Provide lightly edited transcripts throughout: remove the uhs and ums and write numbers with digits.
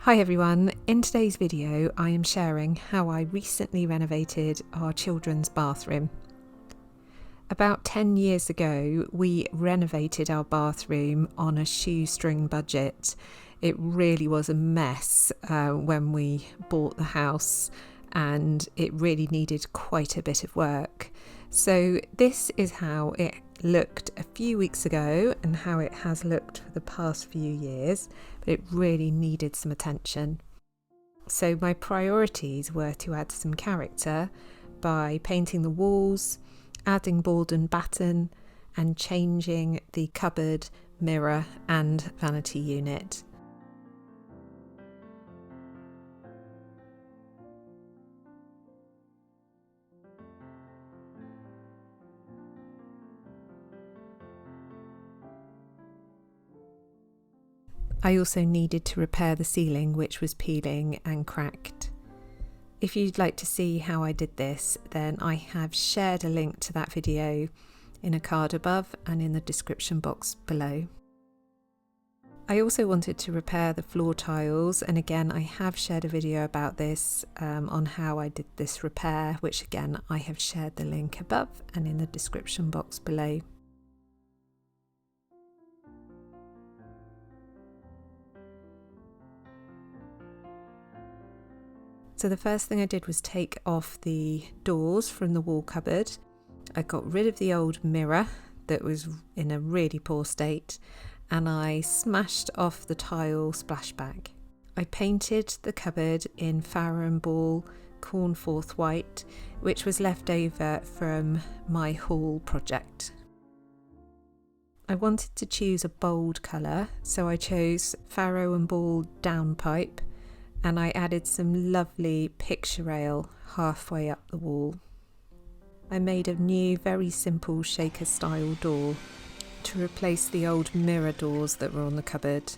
Hi everyone, in today's video I am sharing how I recently renovated our children's bathroom. About 10 years ago we renovated our bathroom on a shoestring budget. It really was a mess when we bought the house and it really needed quite a bit of work. So this is how it looked a few weeks ago and how it has looked for the past few years, but it really needed some attention. So my priorities were to add some character by painting the walls, adding board and batten, and changing the cupboard, mirror and vanity unit. I also needed to repair the ceiling, which was peeling and cracked. If you'd like to see how I did this, then I have shared a link to that video in a card above and in the description box below. I also wanted to repair the floor tiles, and again I have shared a video about this on how I did this repair, which again I have shared the link above and in the description box below. So the first thing I did was take off the doors from the wall cupboard. I got rid of the old mirror that was in a really poor state, and I smashed off the tile splashback. I painted the cupboard in Farrow Cornforth white, which was left over from my haul project. I wanted to choose a bold colour, so I chose Farrow Downpipe, and I added some lovely picture rail halfway up the wall. I made a new very simple shaker style door to replace the old mirror doors that were on the cupboard.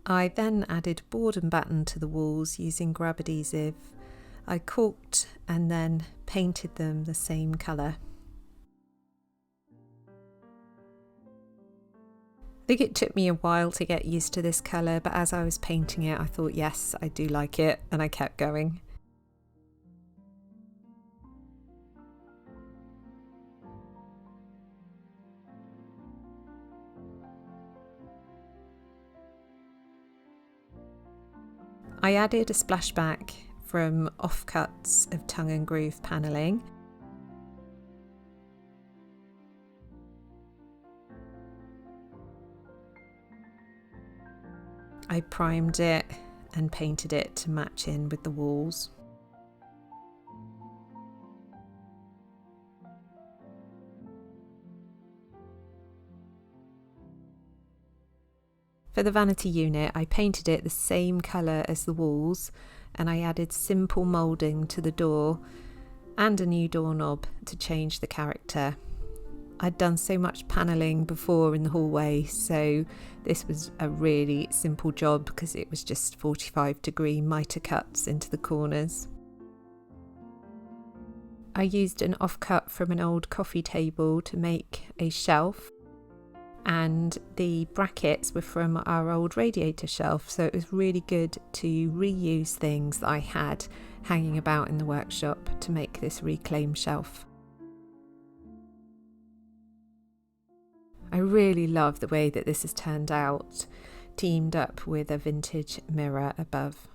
I then added board and batten to the walls using grab adhesive. I caulked and then painted them the same colour. I think it took me a while to get used to this colour, but as I was painting it I thought yes, I do like it, and I kept going. I added a splashback from offcuts of tongue and groove panelling. I primed it and painted it to match in with the walls. For the vanity unit, I painted it the same colour as the walls, and I added simple moulding to the door and a new doorknob to change the character. I'd done so much panelling before in the hallway, so this was a really simple job because it was just 45-degree mitre cuts into the corners. I used an offcut from an old coffee table to make a shelf, and the brackets were from our old radiator shelf, so it was really good to reuse things that I had hanging about in the workshop to make this reclaimed shelf. I really love the way that this has turned out, teamed up with a vintage mirror above.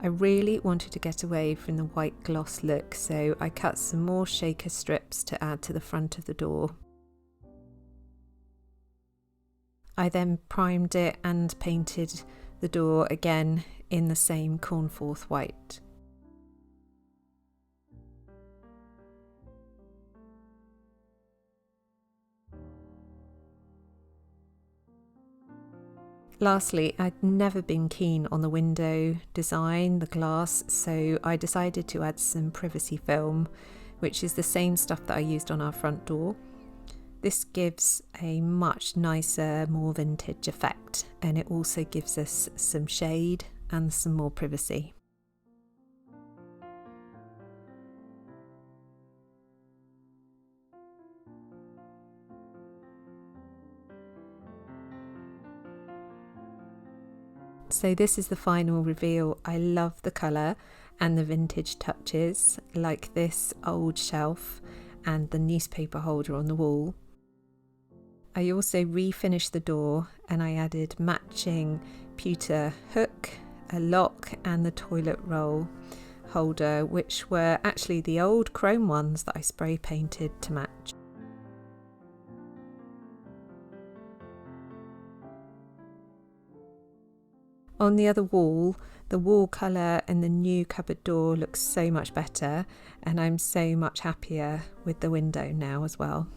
I really wanted to get away from the white gloss look, so I cut some more shaker strips to add to the front of the door. I then primed it and painted the door again in the same Cornforth white. Lastly, I'd never been keen on the window design, the glass, so I decided to add some privacy film, which is the same stuff that I used on our front door. This gives a much nicer, more vintage effect, and it also gives us some shade and some more privacy. So this is the final reveal. I love the colour and the vintage touches, like this old shelf and the newspaper holder on the wall. I also refinished the door and I added matching pewter hook, a lock and the toilet roll holder, which were actually the old chrome ones that I spray painted to match. On the other wall, the wall colour and the new cupboard door looks so much better, and I'm so much happier with the window now as well.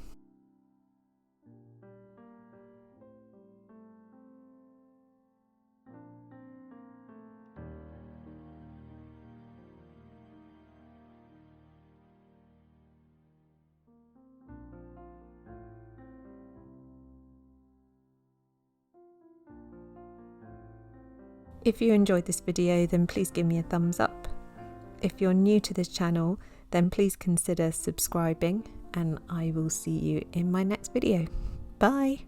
If you enjoyed this video, then please give me a thumbs up. If you're new to this channel, then please consider subscribing, and I will see you in my next video. Bye!